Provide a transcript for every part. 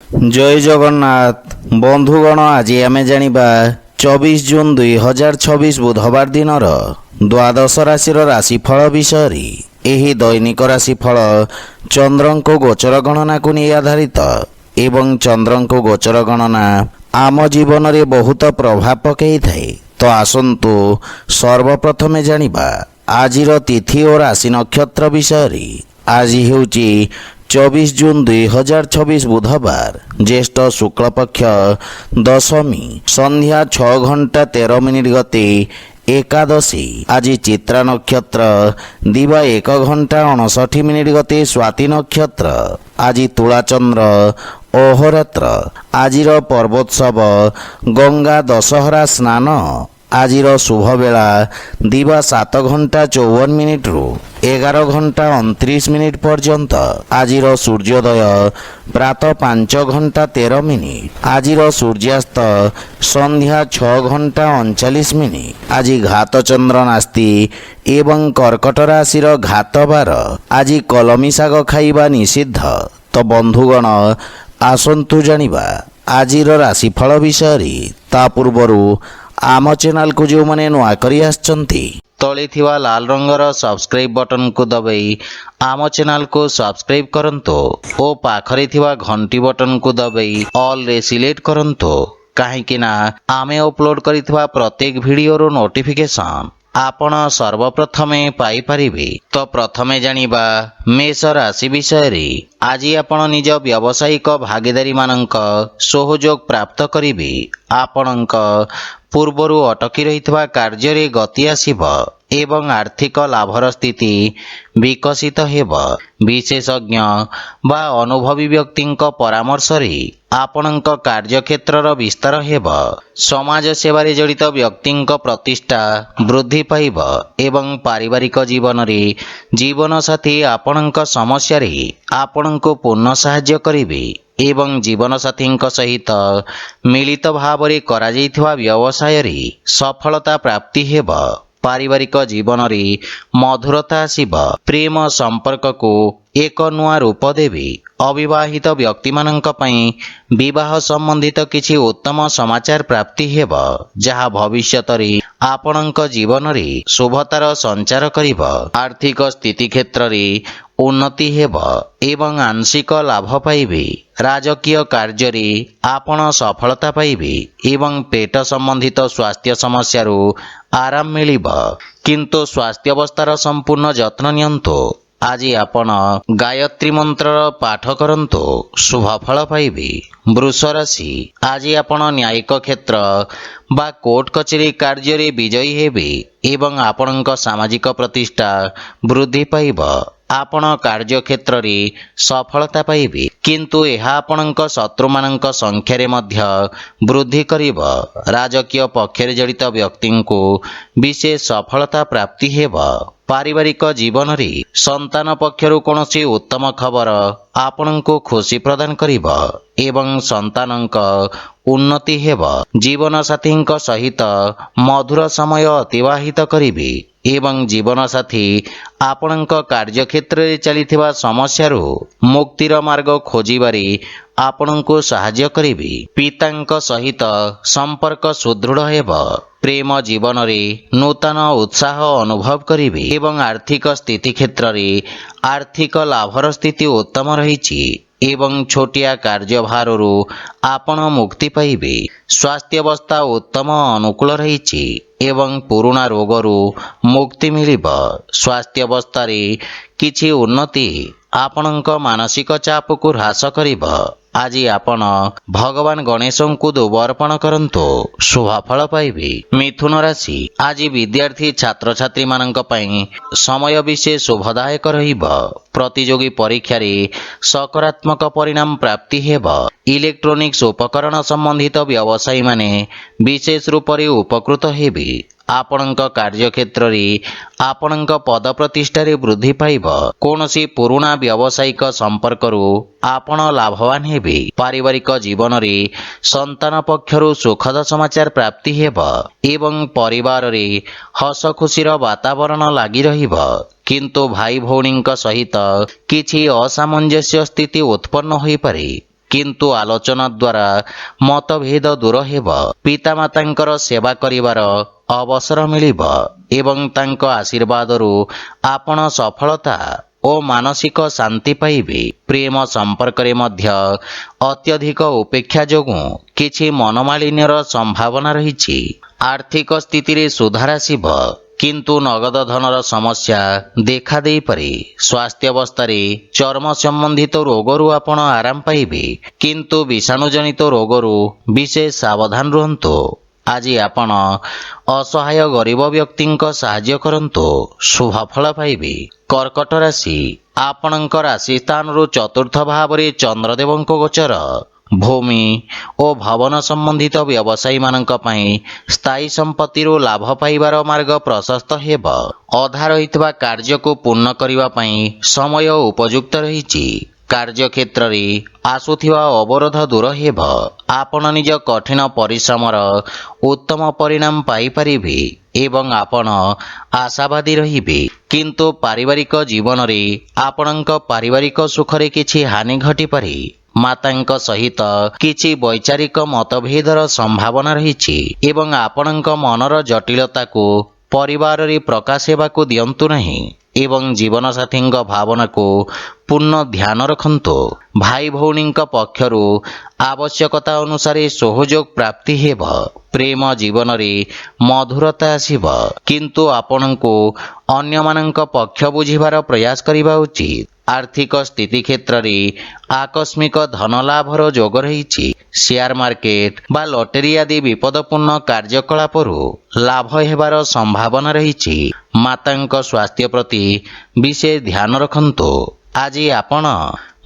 जय जगन्नाथ बंधुगण आज आमे जानिबा 24 जून 2026 बुधवार दिन द्वादश राशि राशिफल विषय एही दैनिक राशिफल चंद्रंको गोचर गणना को नहीं आधारित एवं चंद्रंको गोचर गणना आम जीवन में बहुत प्रभाव पकई थाए। तो आसंतु सर्वप्रथमे जानिबा आजिर तिथि और राशि नक्षत्र विषय। आज हेउची 24 जून 2026 बुधवार ज्येष्ठ शुक्ल पक्ष दशमी संध्या 6:13 गते एकादशी। आज चित्रा नक्षत्र दिवा 1:59 गते स्वाति नक्षत्र। आज तुलाचंद्र अहोरात्र। आजिर पर्वोत्सव गंगा दशहरा स्नान। आजिर शुभ बेला दिवा 7:54 रु 11:29 पर्यंत। आजिर सूर्योदय प्रातः 5:13। आजिर सूर्यास्त संध्या 6:39। आज घात चंद्र नास्ति एवं कर्कट राशि घात बार। आज कलमी शाग खाइबा निषिद्ध। तो बंधुगण आसंतु जानिबा आजिर राशिफल विषय। ता पूर्वरु आम चैनल को जो मैंने नुआ करी आछंती तले थिवा लाल रंगर सब्सक्राइब बटन को दबाई आम चैनल को सब्सक्राइब करंतो ओ पाखरे थिवा घंटी बटन को दबाई ऑल रे सिलेक्ट करंतो काहेकि ना आमे अपलोड करिथिवा प्रत्येक वीडियो रो नोटिफिकेशन आपण सर्वप्रथमे पाई परिबे। तो प्रथमे जानिबा मेष राशि विषय। आज आपण निज व्यावसायिक भागीदारी मानक सहयोग प्राप्त करिबे। आपणक पूर्वरु अटकी रहितवा कार्य रे गति आसीब एवं आर्थिक लाभर स्थिति विकसित हेब। विशेषज्ञ बा अनुभवी व्यक्तिंक परामर्श रे आपणक कार्यक्षेत्र विस्तार हेब। समाज सेवारे जड़ित व्यक्तिंक प्रतिष्ठा वृद्धि पाइब एवं पारिवारिक जीवन रे जीवन साथी आपणक समस्या रे आपणको पूर्ण सहाय्य करिवे एवं जीवन साथी सहित मिलित भाव रे करा जाइथिवा व्यवसाय रे सफलता प्राप्ति हेब। पारिवारिक जीवन रे मधुरता आसीब। प्रेम संपर्क को एक नुआ रूप देवी। अविवाहित व्यक्ति मानक पई विवाह संबंधित किछि उत्तम समाचार प्राप्ति हेब जहा भविष्यत रे आपणक जीवन रे शुभतार संचार करिब। आर्थिक स्थिति क्षेत्र रे उन्नति हेब एवं आंशिक लाभ पाइबे। राजकीय कार्य रे आपण सफलता पाइबे एवं पेट संबंधित स्वास्थ्य समस्या रो आराम मिलिब। किंतु स्वास्थ्य अवस्थार संपूर्ण जत्न नियंतु। आज आपण गायत्री मंत्र पाठ करंतु शुभ फल पाइबे। वृष राशि। आज आपण न्यायिक क्षेत्र बा कोर्ट कचेरी कार्य रे विजयी हेबे एवं आपणक सामाजिक प्रतिष्ठा वृद्धि पाइब। आपण कार्य क्षेत्र रे सफलता पाइबे किंतु एहा आपणक शत्रु मानक संख्या रे मध्य वृद्धि करिब। राजकीय पक्ष रे जड़ित व्यक्ति को विशेष सफलता प्राप्ति हेब। पारिवारिक जीवन रे संतान पक्षरु कोनोसी उत्तम खबर आपणको खुशी प्रदान करिब एवं संतानक उन्नति हेब। जीवन साथी सहित मधुर समय अतिवाहित करिबे एवं जीवन साथी आपणक कार्यक्षेत्र रे चलिथिबा समस्यारू मुक्तिर मार्ग खोजिबारे आपणको सहाय्य करिबे। पितांक सहित संपर्क सुदृढ़ हेब। प्रेम जीवन रे नूतन उत्साह अनुभव करिबे एवं आर्थिक स्थिति क्षेत्र रे आर्थिक लाभर स्थिति उत्तम रहिछि एवं छोटिया कार्यभाररू आपण मुक्ति पाइबे। स्वास्थ्य अवस्था उत्तम अनुकूल रहिछि एवं पुराना रोगरू मुक्ति मिलिब। स्वास्थ्य अवस्था रे किछि उन्नति आपणक मानसिक चाप को ह्रास करिब। आज आपण भगवान गणेश को दुबर्पण करंतु शुभ फल पाइबे। मिथुन राशि। आज विद्यार्थी छात्र छात्री मानक पई समय विशेष शुभदायक रहिब। प्रतियोगी परीक्षा रे सकारात्मक परिणाम प्राप्ति हेब। इलेक्ट्रोनिक्स उपकरण संबंधित व्यवसायी माने विशेष रूप रे उपकृत हेबे। आपणक कार्यक्षेत्र रे आपणक पद प्रतिष्ठा रे वृद्धि पाइब। कोनोसी पुराना व्यावसायिक संपर्करू आपण लाभवान हेबे। पारिवारिक जीवन रे संतान पक्षरु सुखद समाचार प्राप्ति हेब एवं परिवार रे हस खुशीर वातावरण लागि रहिब। किंतु भाई भौणी सहित किछि असामंजस्य स्थिति उत्पन्न होई पारे। କିନ୍ତୁ ଆଲୋଚନା ଦ୍ୱାରା ମତଭେଦ ଦୂର ହେବ। ପିତାମାତାଙ୍କର ସେବା କରିବାର ଅବସର ମିଳିବ ଏବଂ ତାଙ୍କ ଆଶୀର୍ବାଦରୁ ଆପଣ ସଫଳତା ଓ ମାନସିକ ଶାନ୍ତି ପାଇବେ। ପ୍ରେମ ସମ୍ପର୍କରେ ମଧ୍ୟ ଅତ୍ୟଧିକ ଉପେକ୍ଷା ଯୋଗୁଁ କିଛି ମନୋମାଳିନ୍ୟର ସମ୍ଭାବନା ରହିଛି। ଆର୍ଥିକ ସ୍ଥିତିରେ ସୁଧାର ଆସିବ, କିନ୍ତୁ ନଗଦ ଧନର ସମସ୍ୟା ଦେଖାଦେଇପାରେ। ସ୍ୱାସ୍ଥ୍ୟାବସ୍ଥାରେ ଚର୍ମ ସମ୍ବନ୍ଧିତ ରୋଗରୁ ଆପଣ ଆରାମ ପାଇବେ, କିନ୍ତୁ ବିଷାଣୁଜନିତ ରୋଗରୁ ବିଶେଷ ସାବଧାନ ରୁହନ୍ତୁ। ଆଜି ଆପଣ ଅସହାୟ ଗରିବ ବ୍ୟକ୍ତିଙ୍କ ସାହାଯ୍ୟ କରନ୍ତୁ, ଶୁଭଫଳ ପାଇବେ। କର୍କଟ ରାଶି, ଆପଣଙ୍କ ରାଶି ସ୍ଥାନରୁ ଚତୁର୍ଥ ଭାବରେ ଚନ୍ଦ୍ରଦେବଙ୍କ ଗୋଚର। ଭୂମି ଓ ଭବନ ସମ୍ବନ୍ଧିତ ବ୍ୟବସାୟୀମାନଙ୍କ ପାଇଁ ସ୍ଥାୟୀ ସମ୍ପତ୍ତିରୁ ଲାଭ ପାଇବାର ମାର୍ଗ ପ୍ରଶସ୍ତ ହେବ। ଅଧା ରହିଥିବା କାର୍ଯ୍ୟକୁ ପୂର୍ଣ୍ଣ କରିବା ପାଇଁ ସମୟ ଉପଯୁକ୍ତ ରହିଛି। କାର୍ଯ୍ୟକ୍ଷେତ୍ରରେ ଆସୁଥିବା ଅବରୋଧ ଦୂର ହେବ। ଆପଣ ନିଜ କଠିନ ପରିଶ୍ରମର ଉତ୍ତମ ପରିଣାମ ପାଇପାରିବେ ଏବଂ ଆପଣ ଆଶାବାଦୀ ରହିବେ। କିନ୍ତୁ ପାରିବାରିକ ଜୀବନରେ ଆପଣଙ୍କ ପାରିବାରିକ ସୁଖରେ କିଛି ହାନି ଘଟିପାରେ। ମାତାଙ୍କ ସହିତ କିଛି ବୈଚାରିକ ମତଭେଦର ସମ୍ଭାବନା ରହିଛି ଏବଂ ଆପଣଙ୍କ ମନର ଜଟିଳତାକୁ ପରିବାରରେ ପ୍ରକାଶ ହେବାକୁ ଦିଅନ୍ତୁ ନାହିଁ ଏବଂ ଜୀବନସାଥୀଙ୍କ ଭାବନାକୁ ପୂର୍ଣ୍ଣ ଧ୍ୟାନ ରଖନ୍ତୁ। ଭାଇ ଭଉଣୀଙ୍କ ପକ୍ଷରୁ ଆବଶ୍ୟକତା ଅନୁସାରେ ସହଯୋଗ ପ୍ରାପ୍ତି ହେବ। ପ୍ରେମ ଜୀବନରେ ମଧୁରତା ଆସିବ, କିନ୍ତୁ ଆପଣଙ୍କୁ ଅନ୍ୟମାନଙ୍କ ପକ୍ଷ ବୁଝିବାର ପ୍ରୟାସ କରିବା ଉଚିତ। ଆର୍ଥିକ ସ୍ଥିତି କ୍ଷେତ୍ରରେ ଆକସ୍ମିକ ଧନ ଲାଭର ଯୋଗ ରହିଛି। ସେୟାର ମାର୍କେଟ ବା ଲଟେରୀ ଆଦି ବିପଦପୂର୍ଣ୍ଣ କାର୍ଯ୍ୟକଳାପରୁ ଲାଭ ହେବାର ସମ୍ଭାବନା ରହିଛି। ମାତାଙ୍କ ସ୍ୱାସ୍ଥ୍ୟ ପ୍ରତି ବିଶେଷ ଧ୍ୟାନ ରଖନ୍ତୁ। ଆଜି ଆପଣ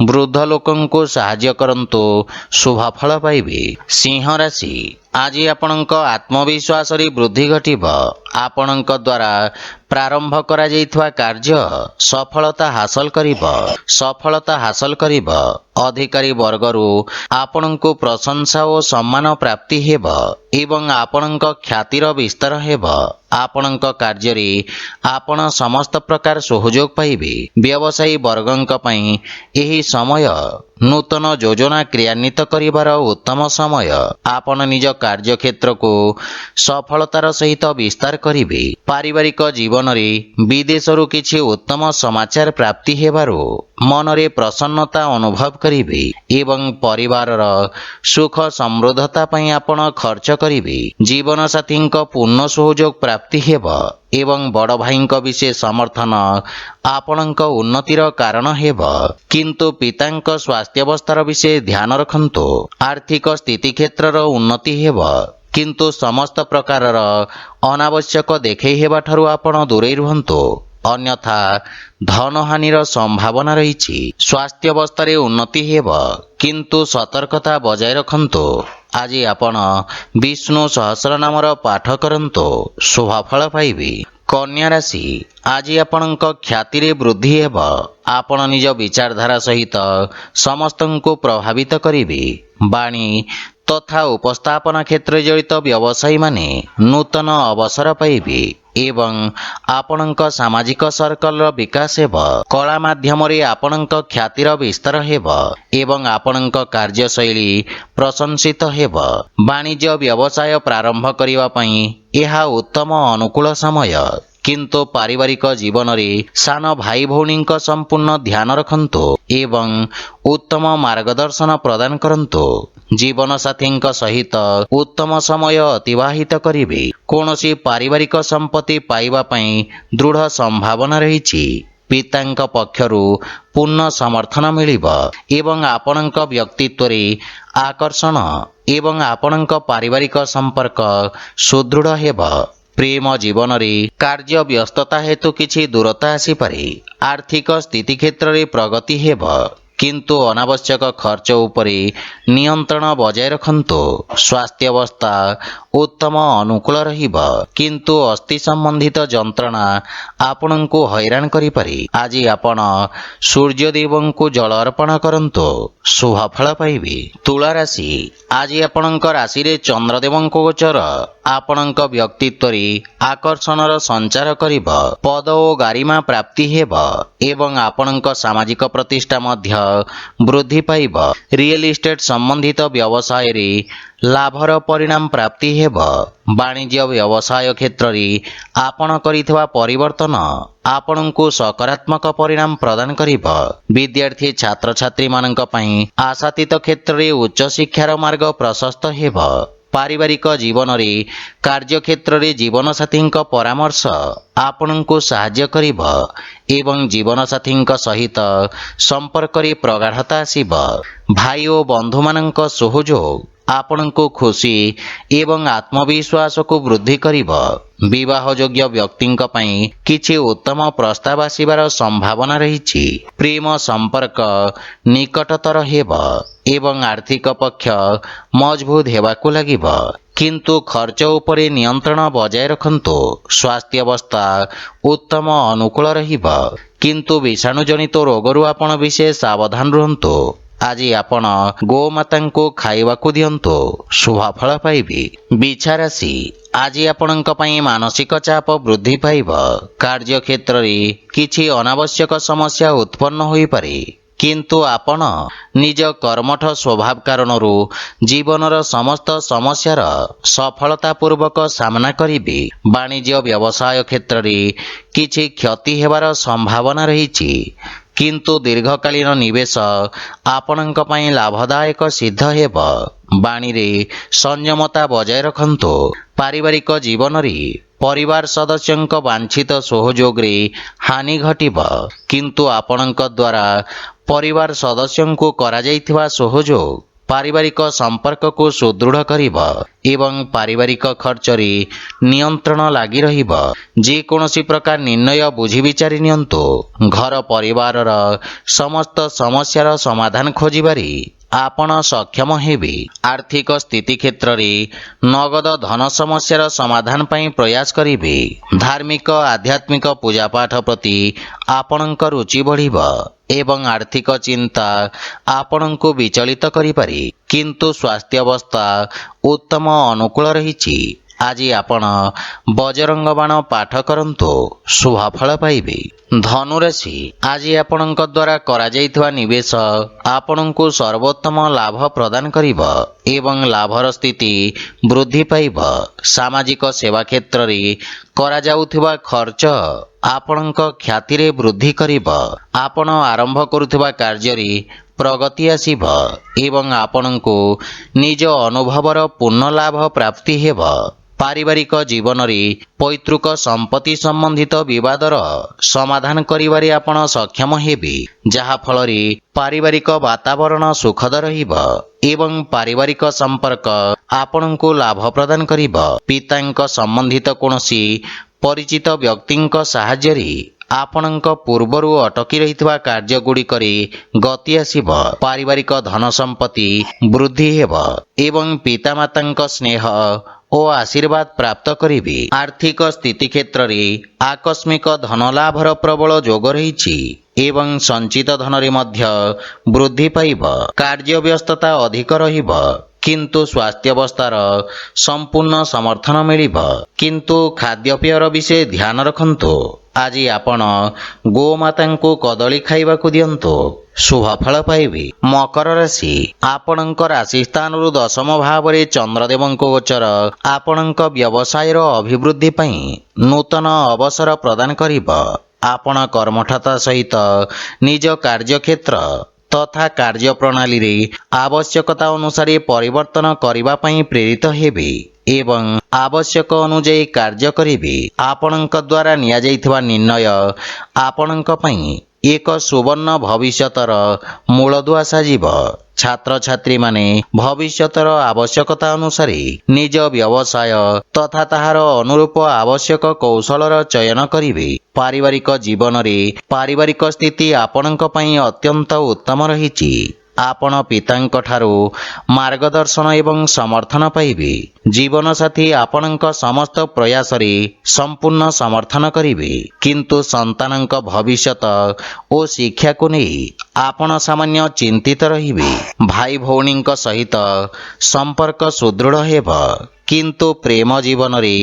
ବୃଦ୍ଧ ଲୋକଙ୍କୁ ସାହାଯ୍ୟ କରନ୍ତୁ, ଶୁଭଫଳ ପାଇବେ। ସିଂହ ରାଶି, ଆଜି ଆପଣଙ୍କ ଆତ୍ମବିଶ୍ୱାସରେ ବୃଦ୍ଧି ଘଟିବ। ଆପଣଙ୍କ ଦ୍ୱାରା ପ୍ରାରମ୍ଭ କରାଯାଇଥିବା କାର୍ଯ୍ୟ ସଫଳତା ହାସଲ କରିବ। ଅଧିକାରୀ ବର୍ଗରୁ ଆପଣଙ୍କୁ ପ୍ରଶଂସା ଓ ସମ୍ମାନ ପ୍ରାପ୍ତି ହେବ ଏବଂ ଆପଣଙ୍କ ଖ୍ୟାତିର ବିସ୍ତାର ହେବ। ଆପଣଙ୍କ କାର୍ଯ୍ୟରେ ଆପଣ ସମସ୍ତ ପ୍ରକାର ସହଯୋଗ ପାଇବେ। ବ୍ୟବସାୟୀ ବର୍ଗଙ୍କ ପାଇଁ ଏହି ସମୟ ନୂତନ ଯୋଜନା କ୍ରିୟାନ୍ୱିତ କରିବାର ଉତ୍ତମ ସମୟ। ଆପଣ ନିଜ କାର୍ଯ୍ୟକ୍ଷେତ୍ରକୁ ସଫଳତାର ସହିତ ବିସ୍ତାର କରିବେ। ପାରିବାରିକ ଜୀବନରେ ବିଦେଶରୁ କିଛି ଉତ୍ତମ ସମାଚାର ପ୍ରାପ୍ତି ହେବାରୁ ମନରେ ପ୍ରସନ୍ନତା ଅନୁଭବ କରିବେ ଏବଂ ପରିବାରର ସୁଖ ସମୃଦ୍ଧତା ପାଇଁ ଆପଣ ଖର୍ଚ୍ଚ କରିବେ। ଜୀବନସାଥୀଙ୍କ ପୂର୍ଣ୍ଣ ସହଯୋଗ ପ୍ରାପ୍ତି ହେବ ଏବଂ ବଡ଼ ଭାଇଙ୍କ ବିଶେଷ ସମର୍ଥନ ଆପଣଙ୍କ ଉନ୍ନତିର କାରଣ ହେବ। କିନ୍ତୁ ପିତାଙ୍କ ସ୍ୱାସ୍ଥ୍ୟାବସ୍ଥାର ବିଶେଷ ଧ୍ୟାନ ରଖନ୍ତୁ। ଆର୍ଥିକ ସ୍ଥିତି କ୍ଷେତ୍ରର ଉନ୍ନତି ହେବ, କିନ୍ତୁ ସମସ୍ତ ପ୍ରକାରର ଅନାବଶ୍ୟକ ଦେଖେଇ ହେବାଠାରୁ ଆପଣ ଦୂରେଇ ରୁହନ୍ତୁ, ଅନ୍ୟଥା ଧନହାନିର ସମ୍ଭାବନା ରହିଛି। ସ୍ୱାସ୍ଥ୍ୟାବସ୍ଥାରେ ଉନ୍ନତି ହେବ, କିନ୍ତୁ ସତର୍କତା ବଜାୟ ରଖନ୍ତୁ। ଆଜି ଆପଣ ବିଷ୍ଣୁ ସହସ୍ରନାମର ପାଠ କରନ୍ତୁ, ଶୁଭଫଳ ପାଇବେ। କନ୍ୟା ରାଶି, ଆଜି ଆପଣଙ୍କ ଖ୍ୟାତିରେ ବୃଦ୍ଧି ହେବ। ଆପଣ ନିଜ ବିଚାରଧାରା ସହିତ ସମସ୍ତଙ୍କୁ ପ୍ରଭାବିତ କରିବେ। ବାଣୀ ତଥା ଉପସ୍ଥାପନା କ୍ଷେତ୍ରରେ ଜଡ଼ିତ ବ୍ୟବସାୟୀମାନେ ନୂତନ ଅବସର ପାଇବେ ଏବଂ ଆପଣଙ୍କ ସାମାଜିକ ସର୍କଲର ବିକାଶ ହେବ। କଳା ମାଧ୍ୟମରେ ଆପଣଙ୍କ ଖ୍ୟାତିର ବିସ୍ତାର ହେବ ଏବଂ ଆପଣଙ୍କ କାର୍ଯ୍ୟଶୈଳୀ ପ୍ରଶଂସିତ ହେବ। ବାଣିଜ୍ୟ ବ୍ୟବସାୟ ପ୍ରାରମ୍ଭ କରିବା ପାଇଁ ଏହା ଉତ୍ତମ ଅନୁକୂଳ ସମୟ, କିନ୍ତୁ ପାରିବାରିକ ଜୀବନରେ ସାନ ଭାଇ ଭଉଣୀଙ୍କ ସମ୍ପୂର୍ଣ୍ଣ ଧ୍ୟାନ ରଖନ୍ତୁ ଏବଂ ଉତ୍ତମ ମାର୍ଗଦର୍ଶନ ପ୍ରଦାନ କରନ୍ତୁ। ଜୀବନସାଥୀଙ୍କ ସହିତ ଉତ୍ତମ ସମୟ ଅତିବାହିତ କରିବେ। କୌଣସି ପାରିବାରିକ ସମ୍ପତ୍ତି ପାଇବା ପାଇଁ ଦୃଢ଼ ସମ୍ଭାବନା ରହିଛି। ପିତାଙ୍କ ପକ୍ଷରୁ ପୂର୍ଣ୍ଣ ସମର୍ଥନ ମିଳିବ ଏବଂ ଆପଣଙ୍କ ବ୍ୟକ୍ତିତ୍ୱରେ ଆକର୍ଷଣ ଏବଂ ଆପଣଙ୍କ ପାରିବାରିକ ସମ୍ପର୍କ ସୁଦୃଢ଼ ହେବ। ପ୍ରେମ ଜୀବନରେ କାର୍ଯ୍ୟ ବ୍ୟସ୍ତତା ହେତୁ କିଛି ଦୂରତା ଆସିପାରେ। ଆର୍ଥିକ ସ୍ଥିତି କ୍ଷେତ୍ରରେ ପ୍ରଗତି ହେବ, କିନ୍ତୁ ଅନାବଶ୍ୟକ ଖର୍ଚ୍ଚ ଉପରେ ନିୟନ୍ତ୍ରଣ ବଜାୟ ରଖନ୍ତୁ। ସ୍ୱାସ୍ଥ୍ୟାବସ୍ଥା ଉତ୍ତମ ଅନୁକୂଳ ରହିବ, କିନ୍ତୁ ଅସ୍ଥି ସମ୍ବନ୍ଧିତ ଯନ୍ତ୍ରଣା ଆପଣଙ୍କୁ ହଇରାଣ କରିପାରେ। ଆଜି ଆପଣ ସୂର୍ଯ୍ୟଦେବଙ୍କୁ ଜଳ ଅର୍ପଣ କରନ୍ତୁ, ଶୁଭଫଳ ପାଇବେ। ତୁଳା ରାଶି, ଆଜି ଆପଣଙ୍କ ରାଶିରେ ଚନ୍ଦ୍ରଦେବଙ୍କ ଗୋଚର। ଆପଣଙ୍କ ବ୍ୟକ୍ତିତ୍ୱରେ ଆକର୍ଷଣର ସଞ୍ଚାର କରିବ। ପଦ ଓ ଗାରିମା ପ୍ରାପ୍ତି ହେବ ଏବଂ ଆପଣଙ୍କ ସାମାଜିକ ପ୍ରତିଷ୍ଠା ମଧ୍ୟ ବୃଦ୍ଧି ପାଇବ। ରିଏଲ ଇଷ୍ଟେଟ୍ ସମ୍ବନ୍ଧିତ ବ୍ୟବସାୟରେ ଲାଭର ପରିଣାମ ପ୍ରାପ୍ତି ହେବ। ବାଣିଜ୍ୟ ବ୍ୟବସାୟ କ୍ଷେତ୍ରରେ ଆପଣ କରିଥିବା ପରିବର୍ତ୍ତନ ଆପଣଙ୍କୁ ସକାରାତ୍ମକ ପରିଣାମ ପ୍ରଦାନ କରିବ। ବିଦ୍ୟାର୍ଥୀ ଛାତ୍ରଛାତ୍ରୀମାନଙ୍କ ପାଇଁ ଆଶାତୀତ କ୍ଷେତ୍ରରେ ଉଚ୍ଚଶିକ୍ଷାର ମାର୍ଗ ପ୍ରଶସ୍ତ ହେବ। ପାରିବାରିକ ଜୀବନରେ କାର୍ଯ୍ୟକ୍ଷେତ୍ରରେ ଜୀବନସାଥୀଙ୍କ ପରାମର୍ଶ ଆପଣଙ୍କୁ ସାହାଯ୍ୟ କରିବ ଏବଂ ଜୀବନସାଥୀଙ୍କ ସହିତ ସମ୍ପର୍କରେ ପ୍ରଗାଢ଼ତା ଆସିବ। ଭାଇ ଓ ବନ୍ଧୁମାନଙ୍କ ସହଯୋଗ ଆପଣଙ୍କୁ ଖୁସି ଏବଂ ଆତ୍ମବିଶ୍ୱାସକୁ ବୃଦ୍ଧି କରିବ। ବିବାହଯୋଗ୍ୟ ବ୍ୟକ୍ତିଙ୍କ ପାଇଁ କିଛି ଉତ୍ତମ ପ୍ରସ୍ତାବ ଆସିବାର ସମ୍ଭାବନା ରହିଛି। ପ୍ରେମ ସମ୍ପର୍କ ନିକଟତର ହେବ ଏବଂ ଆର୍ଥିକ ପକ୍ଷ ମଜବୁତ ହେବାକୁ ଲାଗିବ। କିନ୍ତୁ ଖର୍ଚ୍ଚ ଉପରେ ନିୟନ୍ତ୍ରଣ ବଜାୟ ରଖନ୍ତୁ। ସ୍ୱାସ୍ଥ୍ୟାବସ୍ଥା ଉତ୍ତମ ଅନୁକୂଳ ରହିବ, କିନ୍ତୁ ବିଷାଣୁଜନିତ ରୋଗରୁ ଆପଣ ବିଶେଷ ସାବଧାନ ରୁହନ୍ତୁ। ଆଜି ଆପଣ ଗୋମାତାଙ୍କୁ ଖାଇବାକୁ ଦିଅନ୍ତୁ, ଶୁଭଫଳ ପାଇବେ। ବିଛା ରାଶି, ଆଜି ଆପଣଙ୍କ ପାଇଁ ମାନସିକ ଚାପ ବୃଦ୍ଧି ପାଇବ। କାର୍ଯ୍ୟକ୍ଷେତ୍ରରେ କିଛି ଅନାବଶ୍ୟକ ସମସ୍ୟା ଉତ୍ପନ୍ନ ହୋଇପାରେ, କିନ୍ତୁ ଆପଣ ନିଜ କର୍ମଠ ସ୍ୱଭାବ କାରଣରୁ ଜୀବନର ସମସ୍ତ ସମସ୍ୟାର ସଫଳତାପୂର୍ବକ ସାମ୍ନା କରିବେ। ବାଣିଜ୍ୟ ବ୍ୟବସାୟ କ୍ଷେତ୍ରରେ କିଛି କ୍ଷତି ହେବାର ସମ୍ଭାବନା ରହିଛି, କିନ୍ତୁ ଦୀର୍ଘକାଳୀନ ନିବେଶ ଆପଣଙ୍କ ପାଇଁ ଲାଭଦାୟକ ସିଦ୍ଧ ହେବ। ବାଣୀରେ ସଂଯମତା ବଜାୟ ରଖନ୍ତୁ। ପାରିବାରିକ ଜୀବନରେ ପରିବାର ସଦସ୍ୟଙ୍କ ବାଞ୍ଛିତ ସହଯୋଗରେ ହାନି ଘଟିବ, କିନ୍ତୁ ଆପଣଙ୍କ ଦ୍ୱାରା ପରିବାର ସଦସ୍ୟଙ୍କୁ କରାଯାଇଥିବା ସହଯୋଗ ପାରିବାରିକ ସମ୍ପର୍କକୁ ସୁଦୃଢ଼ କରିବ ଏବଂ ପାରିବାରିକ ଖର୍ଚ୍ଚରେ ନିୟନ୍ତ୍ରଣ ଲାଗି ରହିବ। ଯେକୌଣସି ପ୍ରକାର ନିର୍ଣ୍ଣୟ ବୁଝି ବିଚାରି ନିଅନ୍ତୁ। ଘର ପରିବାରର ସମସ୍ତ ସମସ୍ୟାର ସମାଧାନ ଖୋଜିବାରେ ଆପଣ ସକ୍ଷମ ହେବେ। ଆର୍ଥିକ ସ୍ଥିତି କ୍ଷେତ୍ରରେ ନଗଦ ଧନ ସମସ୍ୟାର ସମାଧାନ ପାଇଁ ପ୍ରୟାସ କରିବେ। ଧାର୍ମିକ ଆଧ୍ୟାତ୍ମିକ ପୂଜାପାଠ ପ୍ରତି ଆପଣଙ୍କ ରୁଚି ବଢ଼ିବ ଏବଂ ଆର୍ଥିକ ଚିନ୍ତା ଆପଣଙ୍କୁ ବିଚଳିତ କରିପାରେ, କିନ୍ତୁ ସ୍ୱାସ୍ଥ୍ୟାବସ୍ଥା ଉତ୍ତମ ଅନୁକୂଳ ରହିଛି। ଆଜି ଆପଣ ବଜରଙ୍ଗ ବାଣ ପାଠ କରନ୍ତୁ, ଶୁଭଫଳ ପାଇବେ। ଧନୁରାଶି, ଆଜି ଆପଣଙ୍କ ଦ୍ୱାରା କରାଯାଇଥିବା ନିବେଶ ଆପଣଙ୍କୁ ସର୍ବୋତ୍ତମ ଲାଭ ପ୍ରଦାନ କରିବ ଏବଂ ଲାଭର ସ୍ଥିତି ବୃଦ୍ଧି ପାଇବ। ସାମାଜିକ ସେବା କ୍ଷେତ୍ରରେ କରାଯାଉଥିବା ଖର୍ଚ୍ଚ ଆପଣଙ୍କ ଖ୍ୟାତିରେ ବୃଦ୍ଧି କରିବ। ଆପଣ ଆରମ୍ଭ କରୁଥିବା କାର୍ଯ୍ୟରେ ପ୍ରଗତି ଆସିବ ଏବଂ ଆପଣଙ୍କୁ ନିଜ ଅନୁଭବର ପୂର୍ଣ୍ଣ ଲାଭ ପ୍ରାପ୍ତି ହେବ। ପାରିବାରିକ ଜୀବନରେ ପୈତୃକ ସମ୍ପତ୍ତି ସମ୍ବନ୍ଧିତ ବିବାଦର ସମାଧାନ କରିବାରେ ଆପଣ ସକ୍ଷମ ହେବେ, ଯାହାଫଳରେ ପାରିବାରିକ ବାତାବରଣ ସୁଖଦ ରହିବ ଏବଂ ପାରିବାରିକ ସମ୍ପର୍କ ଆପଣଙ୍କୁ ଲାଭ ପ୍ରଦାନ କରିବ। ପିତାଙ୍କ ସମ୍ବନ୍ଧିତ କୌଣସି ପରିଚିତ ବ୍ୟକ୍ତିଙ୍କ ସାହାଯ୍ୟରେ ଆପଣଙ୍କ ପୂର୍ବରୁ ଅଟକି ରହିଥିବା କାର୍ଯ୍ୟଗୁଡ଼ିକରେ ଗତି ଆସିବ। ପାରିବାରିକ ଧନ ସମ୍ପତ୍ତି ବୃଦ୍ଧି ହେବ ଏବଂ ପିତାମାତାଙ୍କ ସ୍ନେହ ଓ ଆଶୀର୍ବାଦ ପ୍ରାପ୍ତ କରିବେ। ଆର୍ଥିକ ସ୍ଥିତି କ୍ଷେତ୍ରରେ ଆକସ୍ମିକ ଧନଲାଭର ପ୍ରବଳ ଯୋଗ ରହିଛି ଏବଂ ସଞ୍ଚିତ ଧନରେ ମଧ୍ୟ ବୃଦ୍ଧି ପାଇବ। କାର୍ଯ୍ୟବ୍ୟସ୍ତତା ଅଧିକ ରହିବ, କିନ୍ତୁ ସ୍ୱାସ୍ଥ୍ୟାବସ୍ଥାର ସମ୍ପୂର୍ଣ୍ଣ ସମର୍ଥନ ମିଳିବ। କିନ୍ତୁ ଖାଦ୍ୟପେୟର ବିଷୟ ଧ୍ୟାନ ରଖନ୍ତୁ। ଆଜି ଆପଣ ଗୋମାତାଙ୍କୁ କଦଳୀ ଖାଇବାକୁ ଦିଅନ୍ତୁ, ଶୁଭଫଳ ପାଇବେ। ମକର ରାଶି, ଆପଣଙ୍କ ରାଶି ସ୍ଥାନରୁ ଦଶମ ଭାବରେ ଚନ୍ଦ୍ରଦେବଙ୍କ ଗୋଚର ଆପଣଙ୍କ ବ୍ୟବସାୟର ଅଭିବୃଦ୍ଧି ପାଇଁ ନୂତନ ଅବସର ପ୍ରଦାନ କରିବ। ଆପଣ କର୍ମଠତା ସହିତ ନିଜ କାର୍ଯ୍ୟକ୍ଷେତ୍ର ତଥା କାର୍ଯ୍ୟପ୍ରଣାଳୀରେ ଆବଶ୍ୟକତା ଅନୁସାରେ ପରିବର୍ତ୍ତନ କରିବା ପାଇଁ ପ୍ରେରିତ ହେବେ ଏବଂ ଆବଶ୍ୟକ ଅନୁଯାୟୀ କାର୍ଯ୍ୟ କରିବେ। ଆପଣଙ୍କ ଦ୍ୱାରା ନିଆଯାଇଥିବା ନିର୍ଣ୍ଣୟ ଆପଣଙ୍କ ପାଇଁ ଏକ ସୁବର୍ଣ୍ଣ ଭବିଷ୍ୟତର ମୂଳଦୁଆ ସାଜିବ। ଛାତ୍ରଛାତ୍ରୀମାନେ ଭବିଷ୍ୟତର ଆବଶ୍ୟକତା ଅନୁସାରେ ନିଜ ବ୍ୟବସାୟ ତଥା ତାହାର ଅନୁରୂପ ଆବଶ୍ୟକ କୌଶଳର ଚୟନ କରିବେ। ପାରିବାରିକ ଜୀବନରେ ପାରିବାରିକ ସ୍ଥିତି ଆପଣଙ୍କ ପାଇଁ ଅତ୍ୟନ୍ତ ଉତ୍ତମ ରହିଛି। ଆପଣ ପିତାଙ୍କ ଠାରୁ ମାର୍ଗଦର୍ଶନ ଏବଂ ସମର୍ଥନ ପାଇବେ। ଜୀବନସାଥୀ ଆପଣଙ୍କ ସମସ୍ତ ପ୍ରୟାସରେ ସମ୍ପୂର୍ଣ୍ଣ ସମର୍ଥନ କରିବେ, କିନ୍ତୁ ସନ୍ତାନଙ୍କ ଭବିଷ୍ୟତ ଓ ଶିକ୍ଷାକୁ ନେଇ ଆପଣ ସାମାନ୍ୟ ଚିନ୍ତିତ ରହିବେ। ଭାଇ ଭଉଣୀଙ୍କ ସହିତ ସମ୍ପର୍କ ସୁଦୃଢ଼ ହେବ, କିନ୍ତୁ ପ୍ରେମ ଜୀବନରେ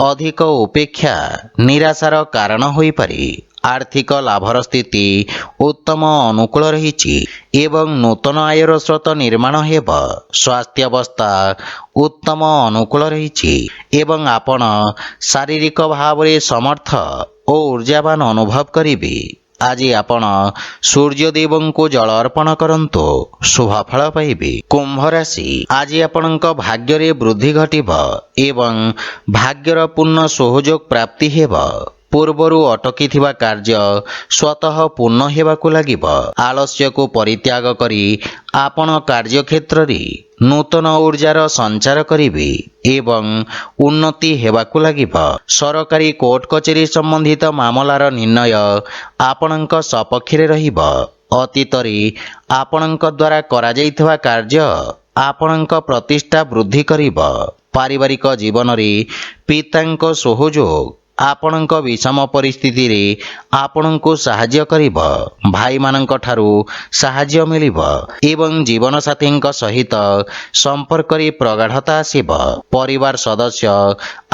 ଅଧିକ ଉପେକ୍ଷା ନିରାଶାର କାରଣ ହୋଇପାରେ। आर्थिक लाभर स्थिति उत्तम अनुकूल रही एवं नूतन आयर स्रोत निर्माण हेब। स्वास्थ्य अवस्था उत्तम अनुकूल रही एवं आपण शारीरिक भाव समर्थ और ऊर्जावान अनुभव करिवे। आज आपण सूर्यदेव को जल अर्पण करंतु शुभ फल पाइबे। कुंभ राशि आज आपणक भाग्य रे वृद्धि घटिब एवं भाग्यर पूर्ण सहयोग प्राप्ति हेब। पूर्वरु अटकी थिबा कार्य स्वतः पूर्ण हेबाकु लागिब। आलस्य को परित्याग करी आपण कार्य क्षेत्र रे नूतन ऊर्जार संचार करिवे एवं उन्नति हेबाकु लागिब। सरकारी कोर्ट कचेरी संबंधित मामलार निर्णय आपणक सपक्षरे रहिब। अतीतरे आपणक द्वारा करा जाइथिबा कार्य आपणक प्रतिष्ठा वृद्धि करिब। पारिवारिक जीवन रे पितांक सहयोग आपणक विषम परिस्थिति रे आपणको साहाय्य करिब। भाई मानक ठारू साहाय्य मिलिब एवं जीवन साथींक सहित संपर्क रे प्रगाढ़ता आसिब। परिवार सदस्य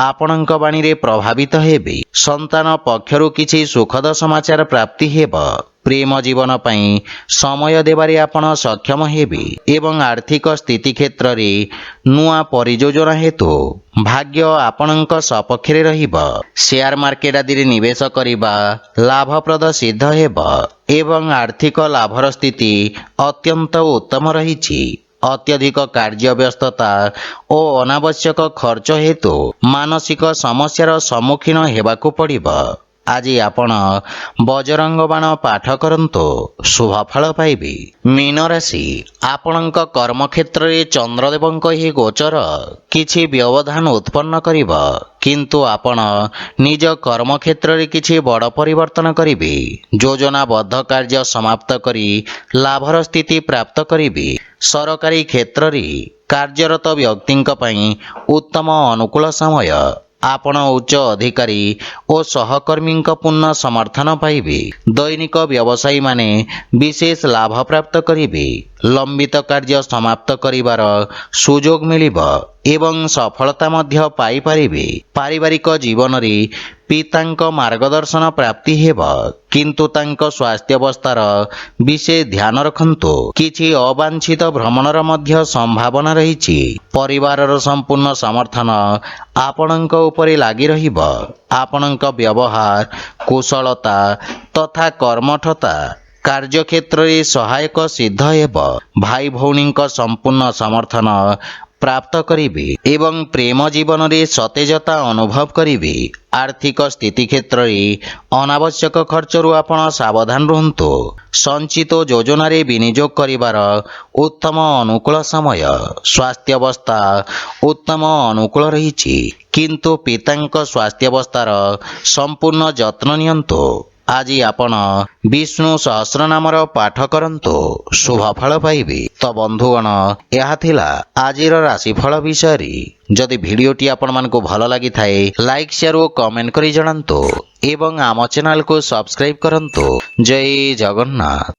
आपणक बाणी रे प्रभावित हेबे। संतान पक्षरु किछि सुखद समाचार प्राप्ति हेब। प्रेम जीवन पई समय देबारे आपण सक्षम हेबे एवं आर्थिक स्थिति क्षेत्र रे नुआ परियोजना हेतु भाग्य आपणक सपक्षरे रहिब। शेयर मार्केट आदि रे निवेश करिबा लाभप्रद सिद्ध हेब एवं आर्थिक लाभर स्थिति अत्यंत उत्तम रहिछि। अत्यधिक कार्य व्यस्तता और अनावश्यक खर्च हेतु मानसिक समस्यार सम्मुखीन हेबाकु पड़िब। आज आपण बजरंग बाण पाठ करंतु शुभ फल पाइबे। मीन राशि आपणक कर्म क्षेत्र रे चंद्रदेवंक ही गोचर किछि व्यवधान उत्पन्न करिब किंतु आपण निज कर्म क्षेत्र रे किछि बड़ परिवर्तन करिवे। योजनाबद्ध कार्य समाप्त करी लाभर स्थिति प्राप्त करिवे। सरकारी क्षेत्र रे कार्यरत व्यक्तिंक पई उत्तम अनुकूल समय। आपण उच्च अधिकारी और सहकर्मी पूर्ण समर्थन पाइबे। दैनिक व्यवसायी माने विशेष लाभ प्राप्त करिवे। लंबित कार्य समाप्त करिवार सुजोग मिलिब एवं सफलता मध्य पाई पारिबे। पारिवारिक जीवन रे पितांक मार्गदर्शन प्राप्ति हेब किंतु तांक स्वास्थ्य अवस्थार विशेष ध्यान रखंतु। किछि अवांछित भ्रमणर मध्य संभावना रहिछि। परिवारर संपूर्ण समर्थन आपणक उपरे लागि रहिब। आपणक व्यवहार कुशलता तथा कर्मठता कार्यक्षेत्र रे सहायक सिद्ध हेब। भाई भौणींक संपूर्ण समर्थन प्राप्त करिवे एवं प्रेम जीवन रे सतेजता अनुभव करिवे। आर्थिक स्थिति क्षेत्र रे अनावश्यक खर्चरु आपण सावधान रहंतु। संचित योजना रे विनियोग करिवार उत्तम अनुकूल समय। स्वास्थ्य अवस्था उत्तम अनुकूल रहिछि किंतु पितांक स्वास्थ्य अवस्थार संपूर्ण जत्न नियंतु। आज आपण विष्णु सहस्रनामर पाठ करंतु शुभ फल पाइबे। तो बंधुगण यह थिला आजिर राशिफल विषय। जदि भिडियोटी आपण मानकु भल लागि थाए लाइक शेयर और कमेंट करि जणांतु एवं आम चैनल को सब्सक्राइब करंतु। जय जगन्नाथ।